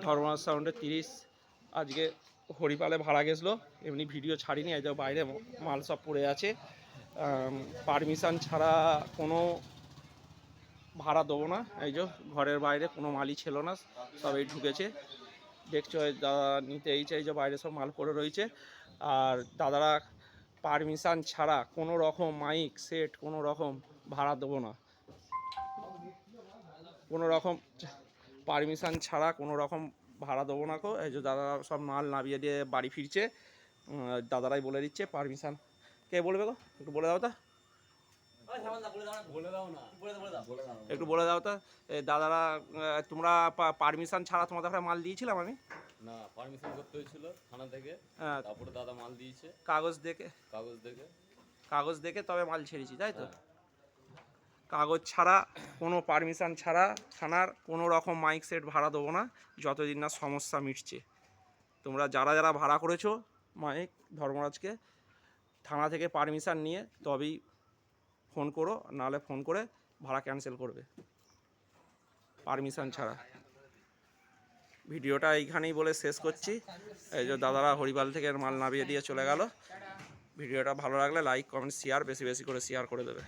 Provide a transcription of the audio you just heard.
ধর্মরাজ সাউন্ডে 30 আজকে হরিপালে ভাড়া গেছিলো, এমনি ভিডিও ছাড়িনি। এই যে বাইরে মাল সব পড়ে আছে, পারমিশন ছাড়া কোনো ভাড়া দেবো না। এই যে ঘরের বাইরে কোনো মালই ছিল না, সবাই ঢুকেছে, দেখছো দাদা নিতে এই যে বাইরে সব মাল পড়ে রয়েছে। আর দাদারা পারমিশন ছাড়া কোনো রকম মাইক সেট কোনো রকম ভাড়া দেবো না, কোনো রকম পারমিশন ছাড়া কোনো রকম ভাড়া দেবো না। এই যে দাদারা সব মাল নামিয়ে দিয়ে বাড়ি ফিরছে, দাদারাই বলে দিচ্ছে পারমিশন। কে বলবে গো, একটু বলে দাও তো, একটু বলে দাও তো দাদারা, তোমরা পারমিশন ছাড়া তোমাদের কাছে মাল দিয়েছিলাম আমি না, পারমিশন করতে হয়েছিল থানা থেকে, তারপরে দাদা মাল দিয়েছে কাগজ দেখে তবে মাল ছেড়েছি, তাই তো? কাগজ ছাড়া কোনো পারমিশন ছাড়া থানার কোনো রকম মাইক সেট ভাড়া দেবো না যতদিন না সমস্যা মিটছে। তোমরা যারা যারা ভাড়া করেছো মাইক ধর্মরাজকে, থানা থেকে পারমিশন নিয়ে তবেই ফোন করো, নাহলে ফোন করে ভাড়া ক্যান্সেল করবে পারমিশন ছাড়া। ভিডিওটা এইখানেই বলে শেষ করছি। এই যে দাদারা হরিপাল থেকে মাল নামিয়ে দিয়ে চলে গেল। ভিডিওটা ভালো লাগলে লাইক কমেন্ট শেয়ার বেশি বেশি করে শেয়ার করে দেবে।